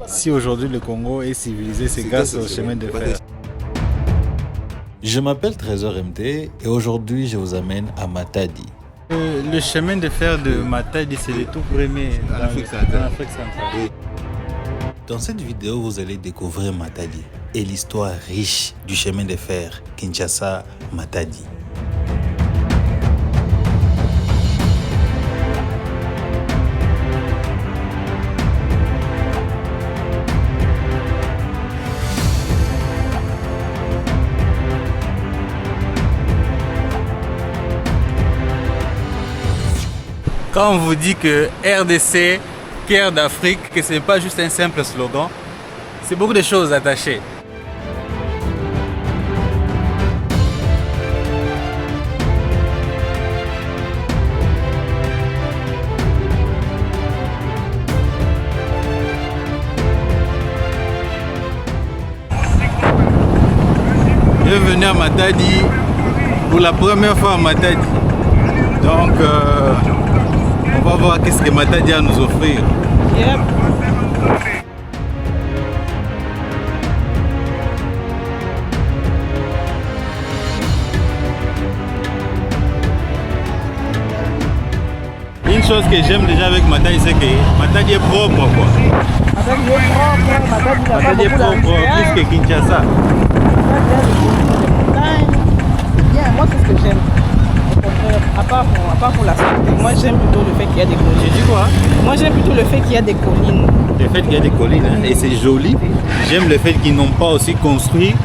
Si aujourd'hui le Congo est civilisé, c'est grâce au chemin de fer. Je m'appelle Trésor MT et aujourd'hui je vous amène à Matadi. Le chemin de fer de Matadi, c'est le tout premier en Afrique centrale. Oui. Dans cette vidéo, vous allez découvrir Matadi et l'histoire riche du chemin de fer Kinshasa-Matadi. Quand on vous dit que RDC, cœur d'Afrique, que ce n'est pas juste un simple slogan, c'est beaucoup de choses attachées. Bienvenue à Matadi, pour la première fois à Matadi. Donc, on va voir qu'est-ce que Matadi a à nous offrir. Yep. Une chose que j'aime déjà avec Matadi, c'est que Matadi est propre, quoi. Matadi est propre, plus que Kinshasa. Bien, moi c'est ce que j'aime. À part pour la santé, moi j'aime plutôt le fait qu'il y a des collines. Tu dis quoi? Moi j'aime plutôt le fait qu'il y a des collines. Le fait qu'il y a des collines, hein, et c'est joli. J'aime le fait qu'ils n'ont pas aussi construit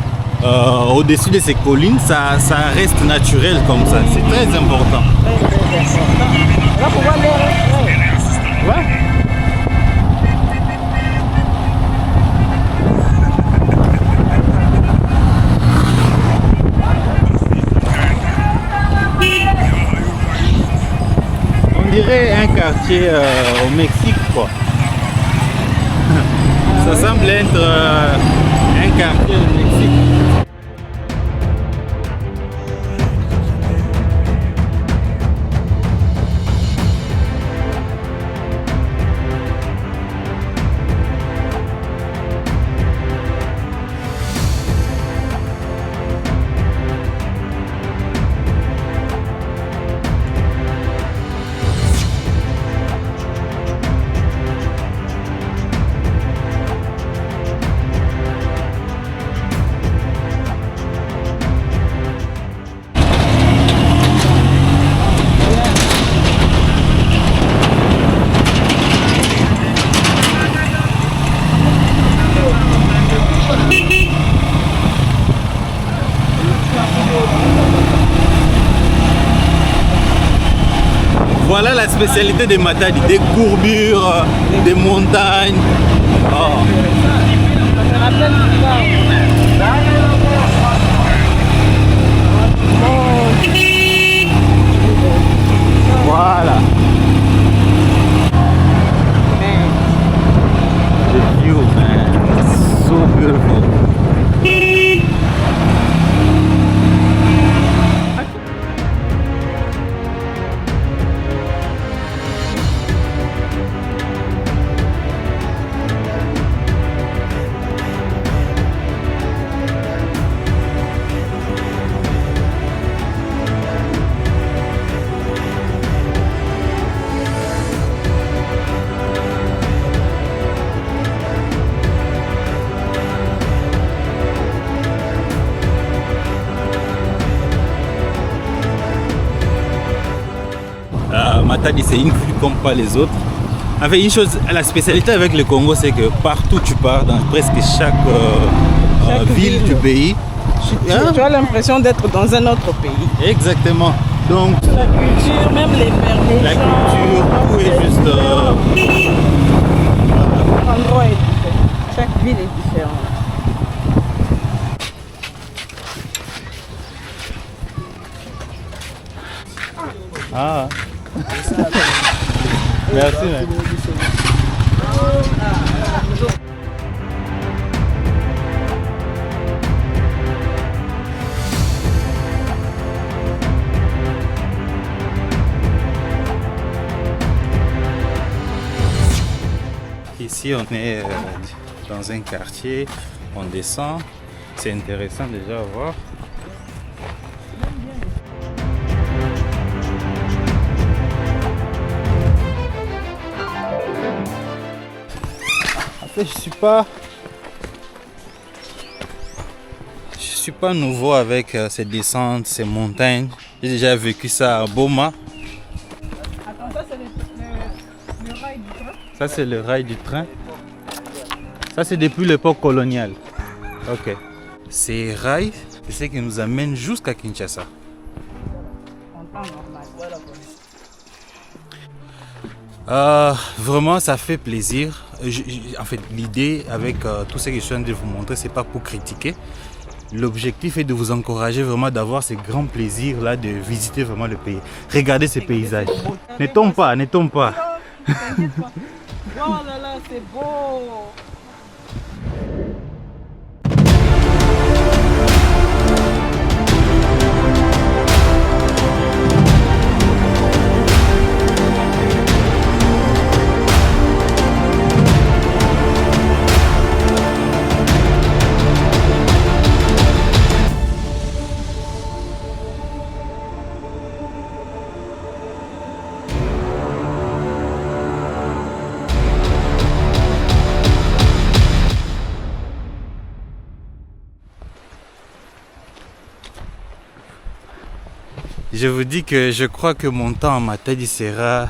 au-dessus de ces collines, ça reste naturel comme ça. C'est très important. Très important. On va pouvoir l'air. Ouais. On dirait un quartier au Mexique, quoi. Ça semble être un quartier au Mexique. Voilà la spécialité de Matadi, des courbures, des montagnes. Oh. Ça me rappelle Voilà. The view, man. It's so beautiful. Matadi, c'est une ville comme pas les autres. Enfin, une chose, la spécialité avec le Congo, c'est que partout tu pars, dans presque chaque ville du pays, tu as l'impression d'être dans un autre pays. Exactement. Donc, La culture, même les mères, la culture, tout est juste. L'endroit est différent. Chaque ville est différente. Ah. Merci, mec. Ici, on est dans un quartier, on descend. C'est intéressant déjà à voir. En fait, je suis pas nouveau avec ces descentes, ces montagnes. J'ai déjà vécu ça à Boma. Attends, ça c'est le rail du train. Ça c'est le rail du train. Ça c'est depuis l'époque coloniale. Ok. Ces rails, c'est ce qui nous amène jusqu'à Kinshasa. En temps normal. Vraiment, ça fait plaisir. En fait, l'idée avec tout ce que je suis en train de vous montrer, c'est pas pour critiquer. L'objectif est de vous encourager vraiment d'avoir ce grand plaisir là de visiter vraiment le pays. Regardez ces paysages. Ne tombe pas, ne tombe pas. T'inquiète pas. Oh là là, c'est beau. Je vous dis que je crois que mon temps à Matadi sera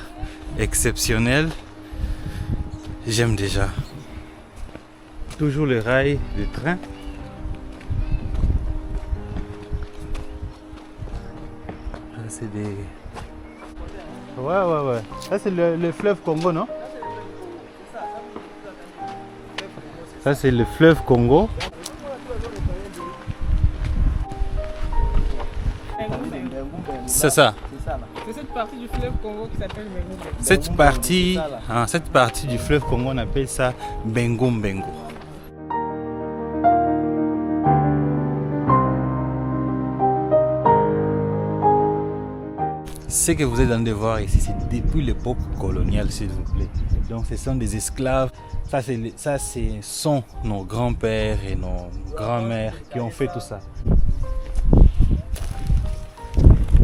exceptionnel. J'aime déjà. Toujours le rail du train. Ah, c'est des... Ouais. Ça c'est le fleuve Congo, non? Ça c'est le fleuve Congo. C'est ça. C'est cette partie du fleuve Congo qui s'appelle Bengo. Cette partie du fleuve Congo, on appelle ça Bengo Bengo. Ce que vous êtes en train de voir ici, c'est depuis l'époque coloniale, s'il vous plaît. Donc ce sont des esclaves. Ça, ce sont nos grands-pères et nos grands-mères qui ont fait tout ça.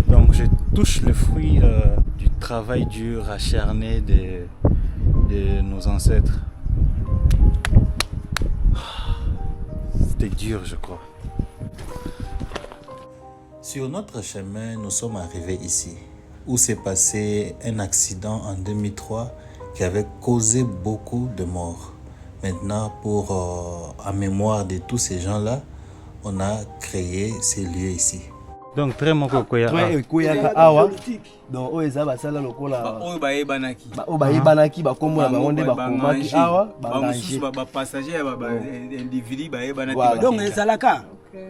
Donc je touche le fruit du travail dur, acharné de nos ancêtres. C'était dur, je crois. Sur notre chemin, nous sommes arrivés ici, où s'est passé un accident en 2003 qui avait causé beaucoup de morts. Maintenant, en mémoire de tous ces gens-là, on a créé ces lieux ici. Donc très moko koya. Koyaka awa donc oyo eza basala lokola oyo bayebanaki bayebanaki bakombo na bango nde bakomaki awa bamosusu bapassager ya individu bayebanaki donc ezalaka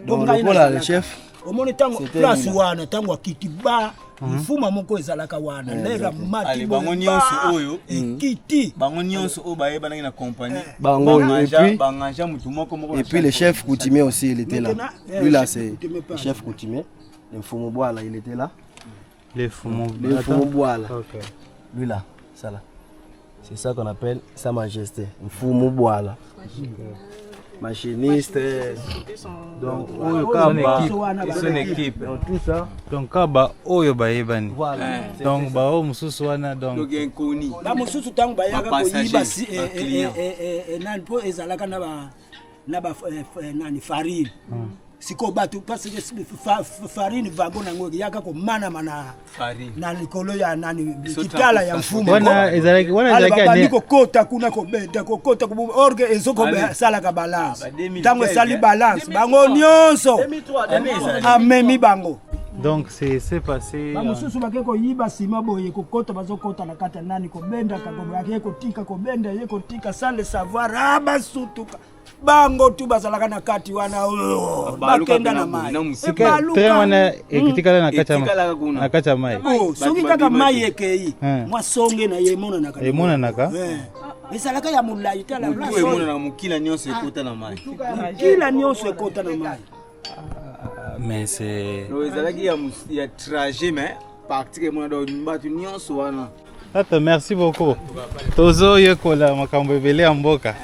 donc lokola le chef omoni ntango place wana ntango akiti ba mfuma moko ezalaka wana leka mati bango nyonso oyo ekiti bango nyonso oyo bayebanaki na compagnie bango banganja mutu moko et puis le chef coutumier aussi il était là. Lui là c'est le chef coutumier. Le Mfumu Bwala, il était là. Le Mfumu Bwala. Okay. Lui là, ça là. C'est ça qu'on appelle Sa Majesté. Mfumu Bwala. Machiniste. Donc, son équipe. Donc tout ça. Donc, Kaba, Oyo Bayebani. Voilà. Donc, Bao Mususwana. Donc, ba mususu tango bayaka koyiba si nani po ezalaka na ba nani farine. Siko batu parce que farine vago nango yaka ko mana farine na likolo ya nani kitala ya mfumo wana ezalaki niko kota kuna ko beta ko kota ko orge ezoko sala ka balance tango sali balance bango nyonso amemi bango. Donc c'est passé ba mususu bakeko yiba sima boye ko kota bazokota na kata nani ko benda ka ko yakeko tika ko benda yeko tika sale savoir aba sutuka bango tu bazalaka na kati wana bakenda na mai très wana ekitikala na kati ya mai soki kaka mai ekei mwa songe na yemona naka ezalaka ya mulayi tala mona na mukila nyonso ekota na mai kila nyonso ekota na mai mais c'est ezalaki ya trajet mais partir mona do mbatu nyonso wana. Tata, merci beaucoup. Tozo yekola makambo ebele ya mboka.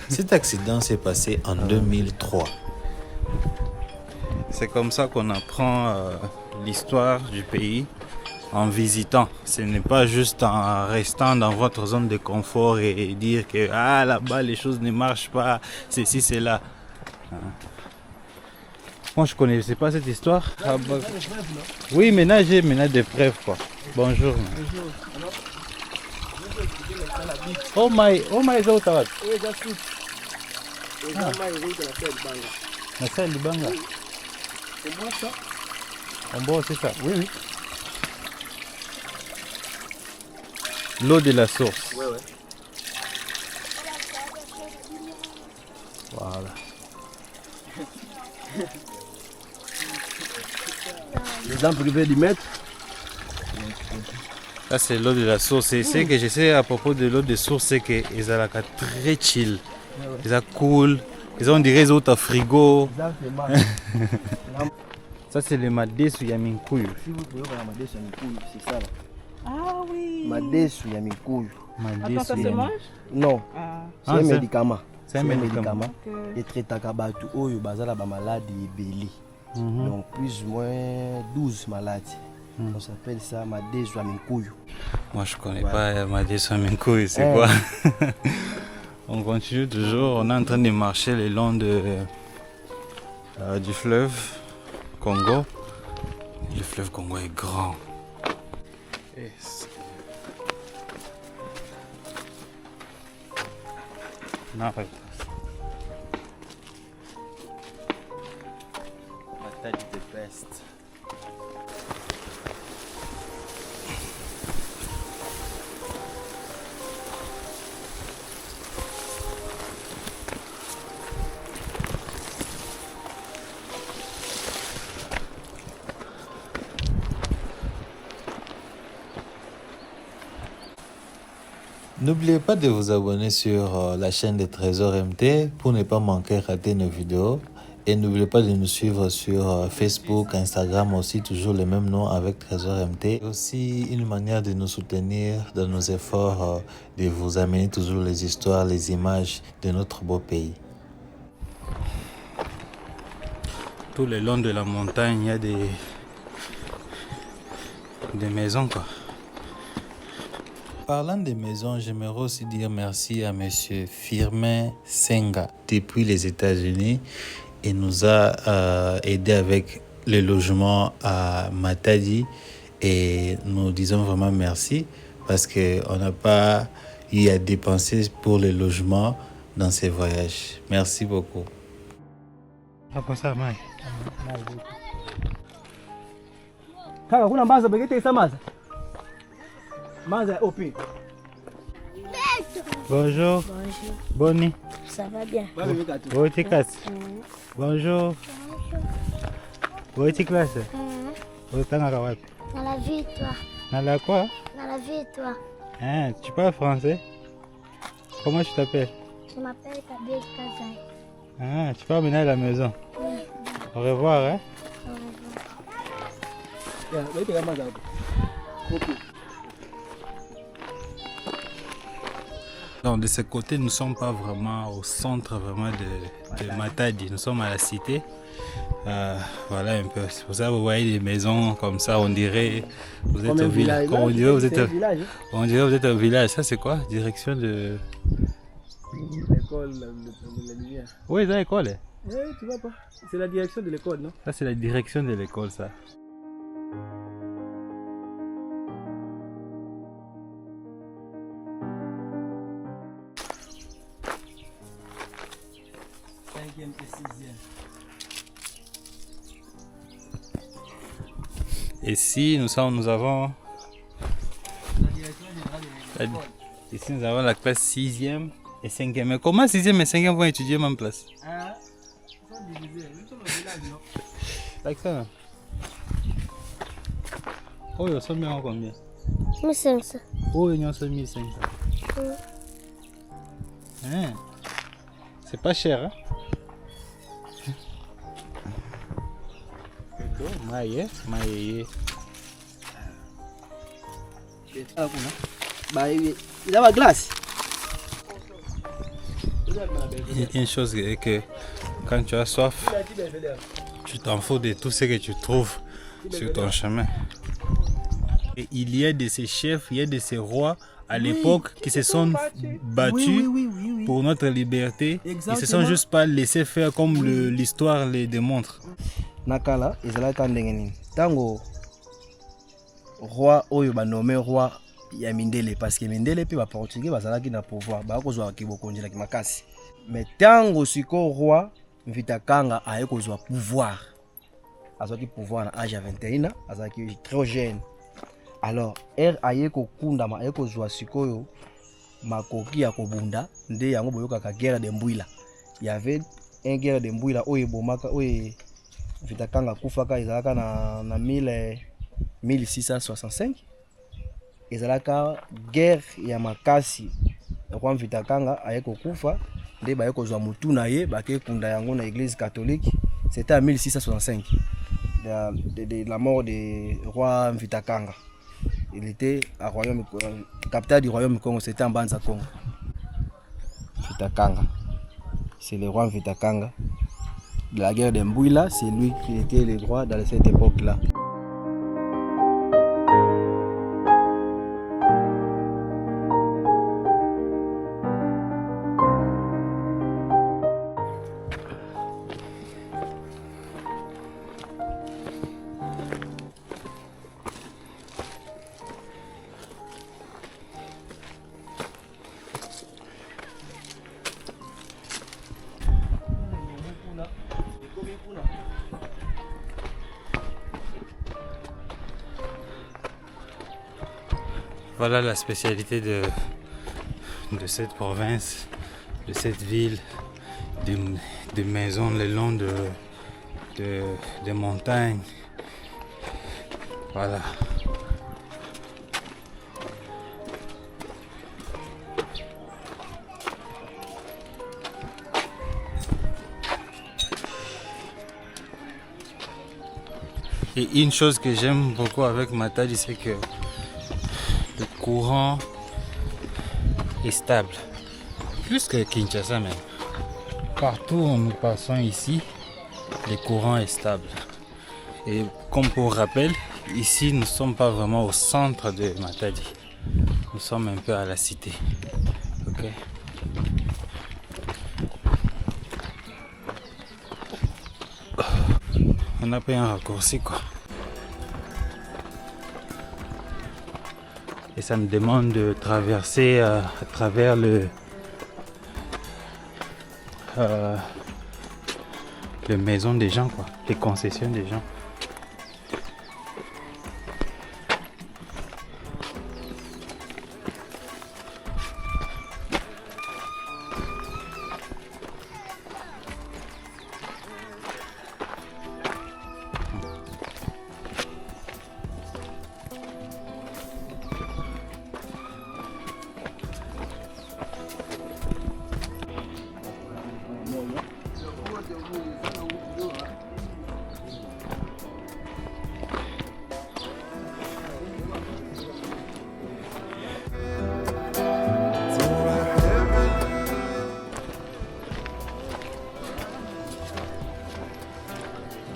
Cet accident s'est passé en 2003. C'est comme ça qu'on apprend l'histoire du pays en visitant. Ce n'est pas juste en restant dans votre zone de confort et dire que là-bas les choses ne marchent pas, ceci, c'est là. Moi je connaissais pas cette histoire. Oui, maintenant j'ai des preuves quoi. Bonjour. Oh my Zotawat. La salle du Banga. On boit, c'est ça? Oui. L'eau de la source. Ouais. Voilà. Les gens privés du maître. Ça c'est l'eau de la source. Et ce que je sais à propos de l'eau de source, c'est qu'ils sont très chill. Ils sont cool. Ils ont des réseaux à frigo. Ça c'est le madesu ya minkuyu. Si vous pouvez voir la madesu ya minkuyu, c'est ça là. Ah oui. Madesu ya minkuyu. Attends, ça se mange? Non. C'est un médicament. C'est un médicament. Et traitaka batu oyo bazala ba maladie ebeli. Donc plus ou moins 12 maladies. On s'appelle ça madesu ya minkuyu. Moi je connais pas madesu ya minkuyu, c'est quoi? On continue toujours, on est en train de marcher le long du fleuve Congo. Le fleuve Congo est grand. Yes. Non, arrête. La tête de peste. N'oubliez pas de vous abonner sur la chaîne de Trésor MT pour ne pas manquer rater nos vidéos. Et n'oubliez pas de nous suivre sur Facebook, Instagram aussi, toujours le même nom avec Trésor MT. C'est aussi une manière de nous soutenir dans nos efforts de vous amener toujours les histoires, les images de notre beau pays. Tout le long de la montagne, il y a des maisons quoi. Parlant des maisons, j'aimerais aussi dire merci à monsieur Firmin Senga depuis les États-Unis. Il nous a aidé avec le logement à Matadi et nous disons vraiment merci parce qu'on n'a pas eu à dépenser pour le logement dans ces voyages. Merci beaucoup. Hapo ça, Mai. Kaka kuna mbaza begete samaza. Maza opi. Bonjour. Bonjour. Boni. Ça va bien? Bonjour. Bonjour. Bonjour classe. Unataka wapi? Dans la vie, toi. Dans la quoi? Dans la vie, toi. Hein, tu parles français? Comment tu t'appelles? Je m'appelle Kabir Kazai. Ah, tu pars maintenant à la maison. Oui. Au revoir, hein? Au revoir. Donc de ce côté, nous ne sommes pas vraiment au centre vraiment de Matadi, nous sommes à la cité. Voilà un peu. C'est pour ça que vous voyez des maisons comme ça, on dirait vous êtes au village. On dirait vous êtes au village. Ça c'est quoi? Direction de L'école, la lumière. Oui, c'est l'école. Oui, tu vois pas. C'est la direction de l'école, non? Ça c'est la direction de l'école, ça. Ici, nous avons la classe 6e et 5e. Mais comment 6e et 5e vont étudier même place? Ils sont divisés. Nous sommes au village, non? Like ça. Oh, ils sont bien combien? 1500. Oh, ils sont 1500. Hein? C'est pas cher, hein? Maye. Il a ma glace. Une chose est que quand tu as soif, tu t'en fous de tout ce que tu trouves sur ton chemin. Et il y a de ces chefs, il y a de ces rois à l'époque qui se sont battus pour notre liberté. Ils se sont juste pas laissés faire comme l'histoire les démontre. Nakala, ezalaka ndenge nini. Tango roi oyo ba nommé roi ya Mindele parce que Mindele pe ba portugais bazalaki na pouvoir ba kozwa kibokonjela ki makasi. Mais tango siko roi Mvita Kanga aye kozwa pouvoir. Azaki pouvoir na âge ya 21 ans, azaki très jeune. Alors, aye kokunda ma aye kozwa sikoyo makoki ya kobunda nde yango boyokaka guerre de Mbwila. Il y avait une guerre de Mbwila oyo bomaka oyo Mvita Kanga kufaka ezalaka na 1665. Ezalaka guerre ya makasi. Roi Mvita Kanga aye kokufa nde baye kozwa mutu na ye bake kunda yango na église catholique. C'était en 1665. De la mort de roi Mvita Kanga. Il était à royaume, capitaine du royaume Congo, c'était en Banza Congo. Mvita Kanga. C'est le roi Mvita Kanga. De la guerre de Mbwila, c'est lui qui était le roi dans cette époque-là. Voilà la spécialité de cette province, de cette ville, de maisons le long de montagnes. Voilà. Et une chose que j'aime beaucoup avec Matadi, c'est que le courant est stable. Plus que Kinshasa même. Partout où nous passons ici, le courant est stable. Et comme pour rappel, ici nous ne sommes pas vraiment au centre de Matadi. Nous sommes un peu à la cité. Ok. On a pris un raccourci quoi. Et ça me demande de traverser à travers les maisons des gens quoi, les concessions des gens.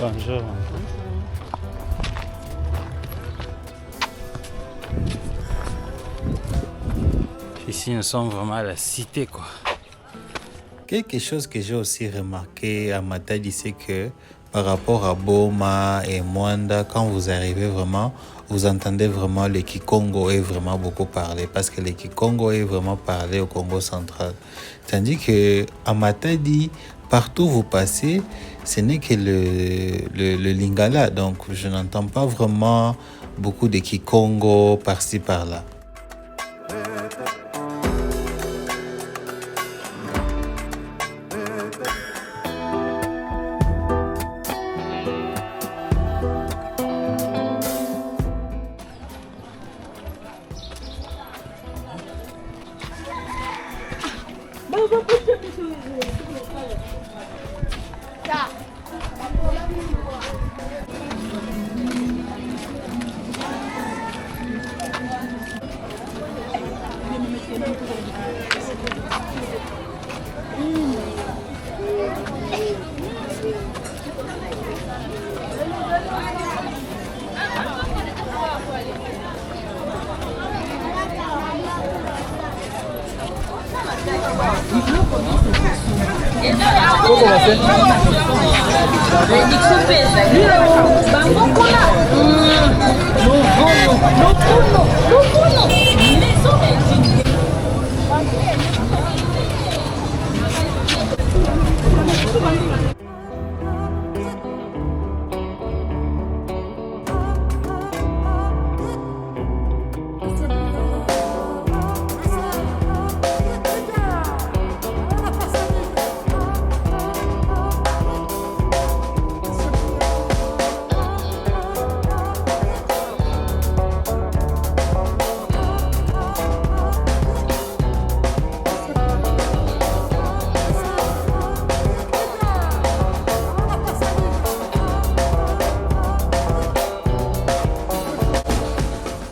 Bonjour. Ici, nous sommes vraiment à la cité, quoi. Quelque chose que j'ai aussi remarqué à Matadi, c'est que par rapport à Boma et Mwanda, quand vous arrivez vraiment, vous entendez vraiment le Kikongo est vraiment beaucoup parlé, parce que le Kikongo est vraiment parlé au Congo central. Tandis que à Matadi, partout où vous passez, ce n'est que le Lingala. Donc, je n'entends pas vraiment beaucoup de Kikongo par-ci, par-là.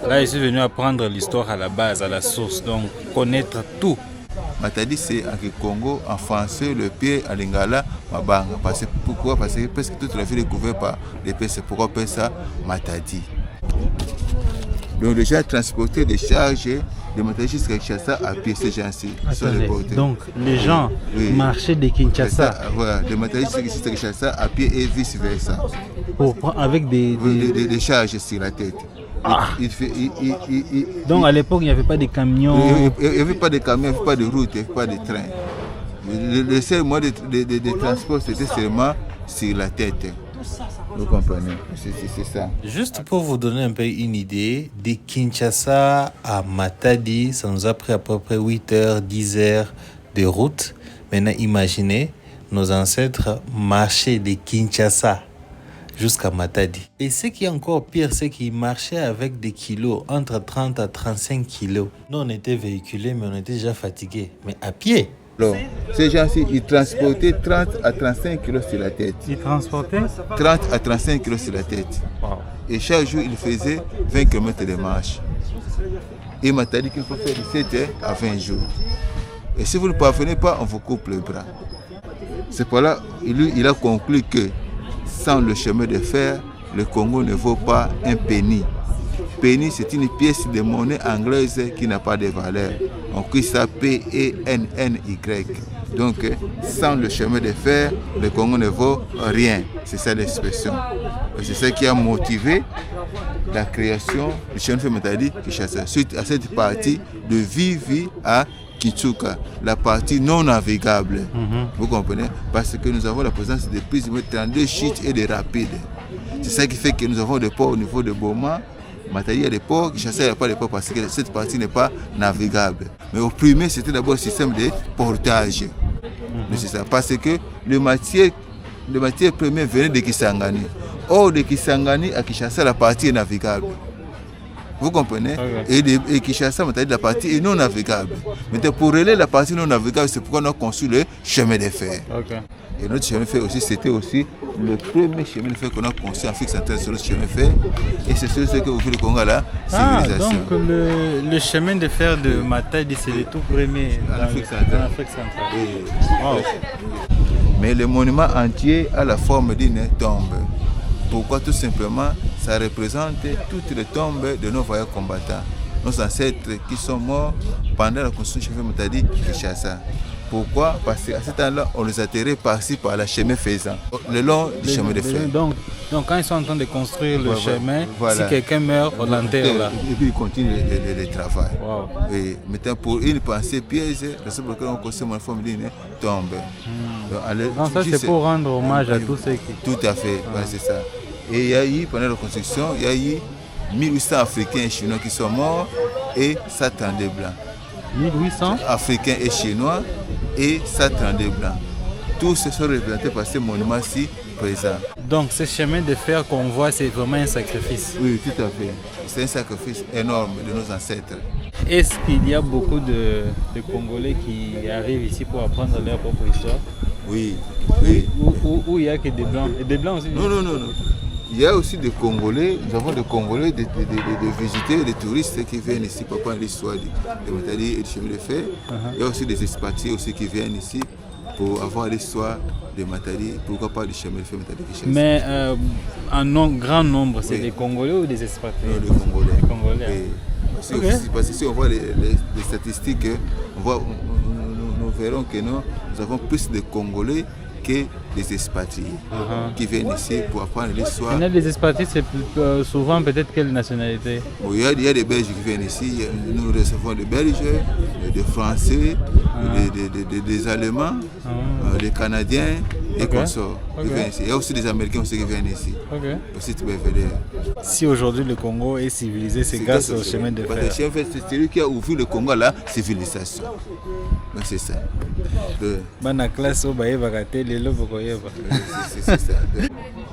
Là, je suis venu apprendre l'histoire à la base, à la source, donc connaître tout. Matadi, c'est en Congo, en français, le pied à Lingala, Mabanga. Pourquoi? Parce que presque toute la ville est couverte par les pieds. C'est pourquoi on appelle ça Matadi. Donc, les gens transportaient des charges de Matadi jusqu'à Kinshasa à pied, ces gens-ci. Donc, les gens marchaient de Kinshasa. Voilà, de Matadi jusqu'à Kinshasa à pied et vice-versa. Avec des charges sur la tête. Ah. Donc à l'époque, il n'y avait pas de camions. Il n'y avait pas de camions, il n'y avait pas de route, il n'y avait pas de train. Le seul moyen de transport, c'était seulement sur la tête. Vous comprenez? C'est ça. Juste pour vous donner un peu une idée, de Kinshasa à Matadi, ça nous a pris à peu près 8 heures, 10 heures de route. Maintenant, imaginez, nos ancêtres marchaient de Kinshasa jusqu'à Matadi. Et ce qui est encore pire, c'est qu'ils marchaient avec des kilos, entre 30 à 35 kilos. Nous, on était véhiculés, mais on était déjà fatigués. Mais à pied. Alors, ces gens-ci, ils transportaient 30 à 35 kilos sur la tête. Ils transportaient 30 à 35 kilos sur la tête. Wow. Et chaque jour, ils faisaient 20 km de marche. Et il m'a dit qu'il faut faire 17 à 20 jours. Et si vous ne parvenez pas, on vous coupe le bras. C'est pour là, il a conclu que sans le chemin de fer, le Congo ne vaut pas un penny. Penny, c'est une pièce de monnaie anglaise qui n'a pas de valeur. On écrit ça P-E-N-N-Y. Donc, sans le chemin de fer, le Congo ne vaut rien. C'est ça l'expression. Et c'est ça qui a motivé la création du chemin de fer Matadi Kinshasa. Suite à cette partie de Vivi à Kitsuka, la partie non navigable. Vous comprenez? Parce que nous avons la présence de plus de 32 chutes et de rapides. C'est ça qui fait que nous avons des ports au niveau de Boma. Matadi, il y a des ports, Kinshasa, il n'y a pas de ports parce que cette partie n'est pas navigable. Mais au premier, c'était d'abord le système de portage. C'est ça, parce que le matière premier venait de Kisangani. Or, de Kisangani à Kinshasa, la partie est navigable. Vous comprenez? Okay. Et Kinshasa, la partie est non navigable. Maintenant, pour relayer la partie non navigable, c'est pourquoi on a conçu le chemin de fer. Okay. Et notre chemin de fer aussi, c'était aussi le premier chemin de fer qu'on a conçu en Afrique centrale sur le chemin de fer. Et c'est ce que vous voulez le Congo à la civilisation. Donc le chemin de fer de Matadi, c'est le tout premier en Afrique centrale. Oui. Wow. Mais le monument entier a la forme d'une tombe. Pourquoi? Tout simplement, ça représente toutes les tombes de nos voyageurs combattants, nos ancêtres qui sont morts pendant la construction du chemin Matadi Kinshasa. Pourquoi? Parce qu'à ce temps-là, on les a atterrés par-ci par la chemin faisant, le long du chemin de fer. Donc, quand ils sont en train de construire le chemin, si quelqu'un meurt, on l'enterre là. Et puis ils continuent le travail. Wow. Et maintenant, pour une pensée piège, le seul pour lequel on construit mon forme d'une tombe. Donc ça, c'est pour rendre hommage à tous ceux qui... Tout à fait, voilà, c'est ça. Et il y a eu, pendant la construction, il y a eu 1800 Africains et Chinois qui sont morts et 132 blancs. 1800 Africains et Chinois et 132 blancs. Tous se sont représentés par ce monument-ci présent. Donc ce chemin de fer qu'on voit, c'est vraiment un sacrifice. Oui, tout à fait. C'est un sacrifice énorme de nos ancêtres. Est-ce qu'il y a beaucoup de Congolais qui arrivent ici pour apprendre leur propre histoire? Oui. Ou il n'y a que des Blancs? Et des Blancs aussi? Non. Il y a aussi des Congolais, nous avons des Congolais, des visiteurs, des touristes qui viennent ici pour apprendre l'histoire de Matadi et du chemin de fer. Il y a aussi des expatriés aussi qui viennent ici pour avoir l'histoire de Matadi, pourquoi pas du chemin de fer Matadi Kinshasa. Mais en grand nombre, c'est des Congolais ou des expatriés? Non, des Congolais. Des Congolais. Parce que si on voit les statistiques, on voit nos verrons que nous avons plus de Congolais que des expatriés qui viennent ici pour apprendre l'histoire. Les expatriés, c'est souvent peut-être quelle nationalité? Bon, il y a des Belges qui viennent ici, nous recevons des Belges, des Français, des Allemands, des Canadiens et consorts qui viennent ici. Il y a aussi des Américains aussi qui viennent ici. Aussi, tu peux venir. Si aujourd'hui le Congo est civilisé, c'est grâce au chemin de fer. C'est celui qui a ouvert le Congo à la civilisation. Donc c'est ça.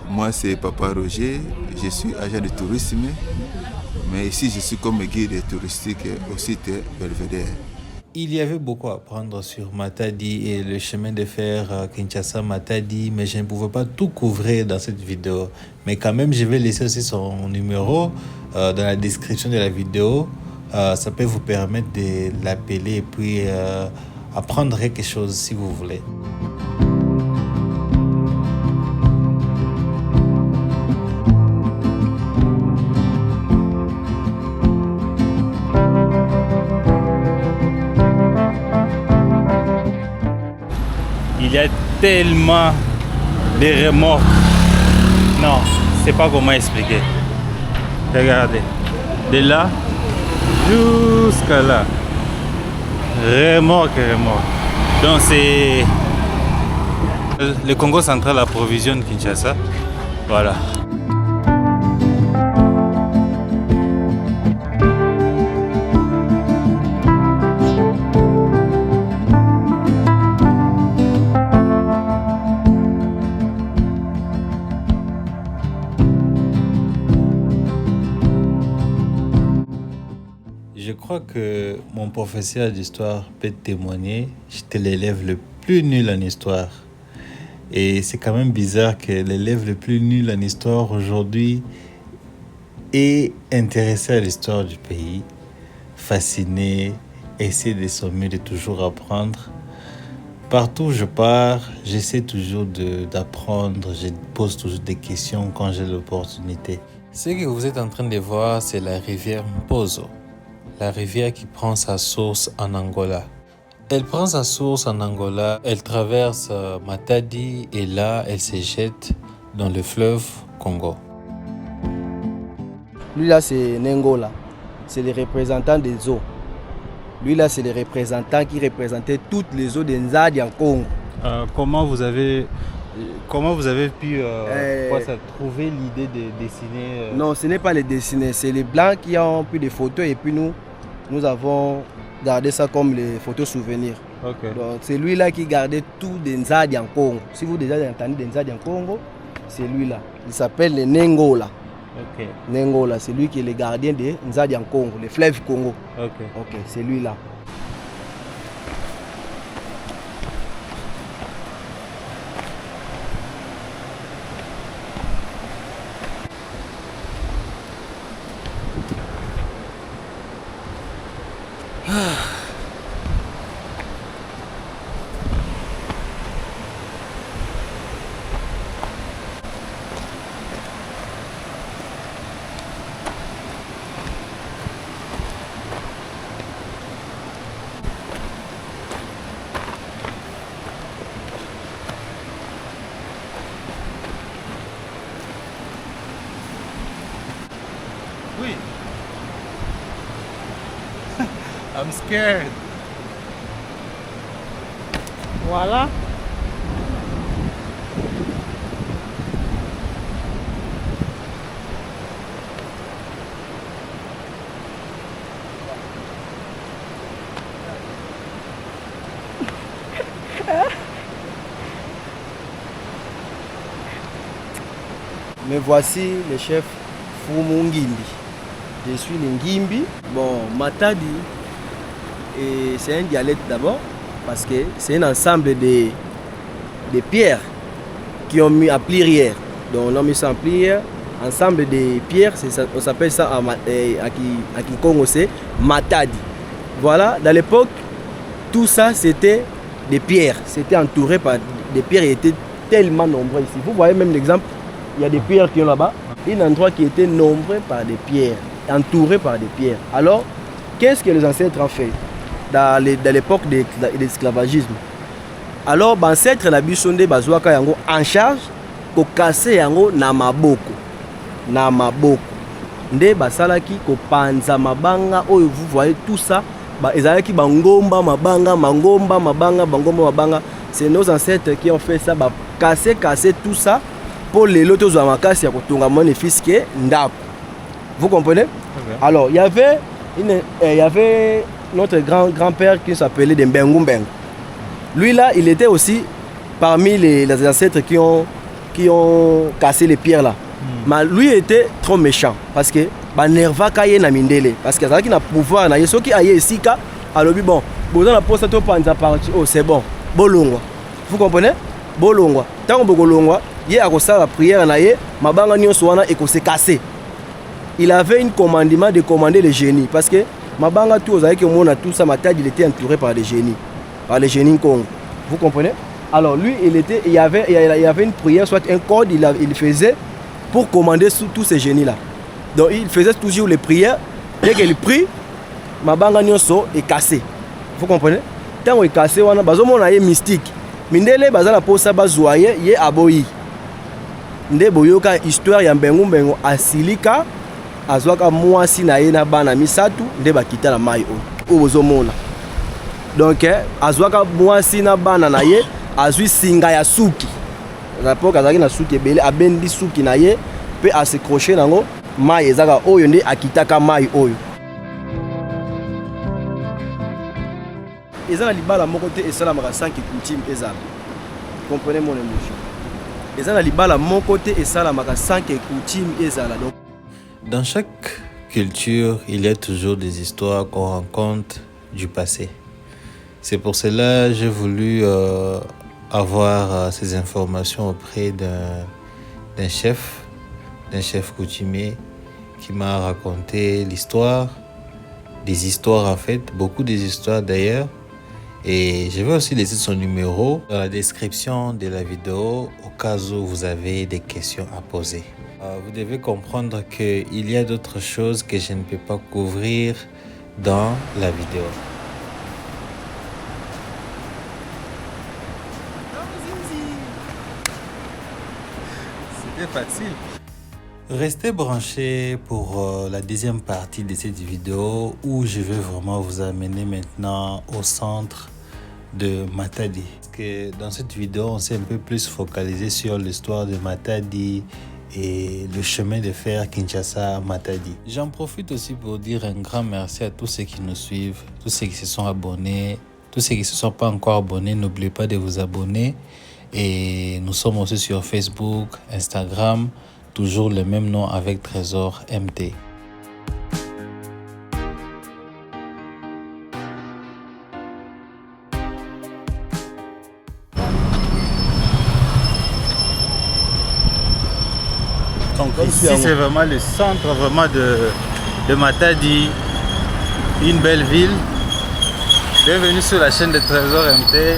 Moi, c'est Papa Roger, je suis agent de tourisme, mais ici je suis comme guide touristique au site Belvédère. Il y avait beaucoup à apprendre sur Matadi et le chemin de fer Kinshasa-Matadi, mais je ne pouvais pas tout couvrir dans cette vidéo. Mais quand même, je vais laisser aussi son numéro dans la description de la vidéo. Ça peut vous permettre de l'appeler et puis apprendre quelque chose si vous voulez. Il y a tellement de remorques. Non, je ne sais pas comment expliquer. Regardez. De là jusqu'à là. Remorque. Donc c'est... Le Congo central approvisionne Kinshasa. Voilà. Je crois que mon professeur d'histoire peut témoigner. J'étais l'élève le plus nul en histoire. Et c'est quand même bizarre que l'élève le plus nul en histoire aujourd'hui est intéressé à l'histoire du pays, fasciné, essaie de son mieux de toujours apprendre. Partout où je pars, j'essaie toujours d'apprendre, je pose toujours des questions quand j'ai l'opportunité. Ce que vous êtes en train de voir, c'est la rivière Mpozo. La rivière qui prend sa source en Angola. Elle prend sa source en Angola, elle traverse Matadi et là, elle se jette dans le fleuve Congo. Lui là, c'est Nengola. C'est le représentant des eaux. Lui là, c'est le représentant qui représentait toutes les eaux de Nzadi en Congo. Comment vous avez pu trouver l'idée de dessiner Non, ce n'est pas les dessiner, c'est les blancs qui ont pris des photos et puis nous avons gardé ça comme les photos souvenirs. Okay. Donc c'est lui là qui gardait tout des Nzadi en Congo. Si vous déjà entendu des Nzadi en Congo, c'est lui là. Il s'appelle le Nengola. Okay. Nengola, c'est lui qui est le gardien des Nzadi en Congo, le fleuve Congo. Ok, c'est lui là. Oui. I'm scared. Voilà. Me voici le chef Fumu Ngimbi. Je suis le Ngimbi. Bon, Matadi, c'est un dialecte d'abord, parce que c'est un ensemble de pierres qui ont mis à plirière. Donc on a mis ça en plirière. Ensemble de pierres, on s'appelle ça à Kikongo, c'est Matadi. Voilà, dans l'époque, tout ça c'était des pierres. C'était entouré par des pierres, ils étaient tellement nombreux ici. Vous voyez même l'exemple, il y a des pierres qui sont là-bas. Un endroit qui était nombreux par des pierres, entouré par des pierres. Alors, qu'est-ce que les ancêtres ont fait? dans l'époque de l'esclavagisme. Alors ancêtre na biso nde bazwaka yango en charge ko casser yango na maboko nde basalaki ko panza mabanga oyo vous voyez tout ça ezalaki bangomba mabanga. C'est nos ancêtres qui ont fait ça, casser tout ça pour les lotos de makasi ya kotonga bénéfice que ndako. Vous comprenez? Okay. Alors il y avait notre grand-père qui s'appelait Dembengu. Lui là, il était aussi parmi les ancêtres qui ont cassé les pierres là. Mais lui était trop méchant parce que nerva kaye na mindele parce que ça qui na pouvoir na yeso qui aye sika alobi bon besoin na poste to panza parti oh c'est bon bolongwa. Vous comprenez? Bolongwa. Tant que bolongwa, il a reçu la prière na ye, mabanga nyonso wana e ko se casser. Il avait une commandement de commander les génies parce que mabanga tout vous avez que mona tout ça Matadi il était entouré par les génies Congo. Vous comprenez? Alors lui il y avait une prière soit un code il faisait pour commander tous ces génies là. Donc il faisait toujours les prières dès qu'il prie mabanga nyonso est cassé. Vous comprenez? Tant qu'il est cassé wana bazomona ye mystique. Mindele bazala posa bazoye ye aboyi. Nde boyoka histoire ya Mbengu asilika azwaka mwasi na ye na bana misatu nde bakita na mai o bozomona. Donc azwaka mwasi na bana na ye azwi singa ya suki. Rapport kazaki na suki ebele abendi suki na ye pe asekrocher nango mai ezaka oyo nde akitaka mai oyo. Ezana libala moko te esala makasanki coutume ezala. Comprenez mon émotion. Ezana libala moko te esala makasanki coutume ezala. Dans chaque culture, il y a toujours des histoires qu'on rencontre du passé. C'est pour cela que j'ai voulu avoir ces informations auprès d'un chef coutumier qui m'a raconté l'histoire, des histoires en fait, beaucoup des histoires d'ailleurs. Et je vais aussi laisser son numéro dans la description de la vidéo au cas où vous avez des questions à poser. Vous devez comprendre qu'il y a d'autres choses que je ne peux pas couvrir dans la vidéo. C'était facile. Restez branchés pour la deuxième partie de cette vidéo où je vais vraiment vous amener maintenant au centre de Matadi. Parce que dans cette vidéo, on s'est un peu plus focalisé sur l'histoire de Matadi et le chemin de fer Kinshasa-Matadi. J'en profite aussi pour dire un grand merci à tous ceux qui nous suivent, tous ceux qui se sont abonnés, tous ceux qui ne se sont pas encore abonnés, n'oubliez pas de vous abonner. Et nous sommes aussi sur Facebook, Instagram, toujours le même nom avec Trésor MT. Donc ici c'est vraiment le centre vraiment de Matadi, une belle ville. Bienvenue sur la chaîne de Trésor MT,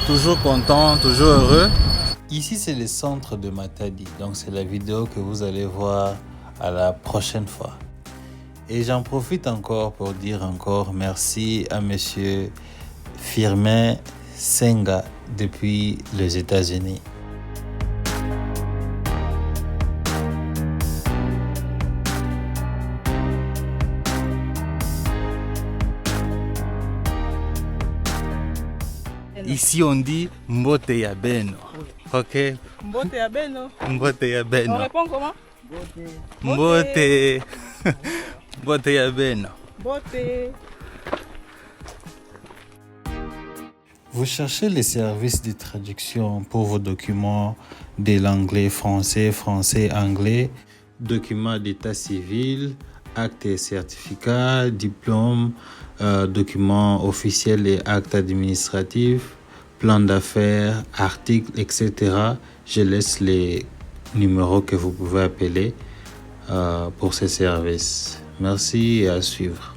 toujours content, toujours heureux. Ici c'est le centre de Matadi, donc c'est la vidéo que vous allez voir à la prochaine fois. Et j'en profite encore pour dire encore merci à monsieur Firmin Senga depuis les États-Unis. Ici on dit Mbote ya Beno. Ok. Mbote ya Beno. Mbote ya Beno. On répond comment? Mbote. Mbote ya Beno. Mbote. Vous cherchez les services de traduction pour vos documents de l'anglais français, français-anglais, documents d'état civil, actes et certificats, diplômes, documents officiels et actes administratifs, plans d'affaires, articles, etc. Je laisse les numéros que vous pouvez appeler pour ces services. Merci et à suivre.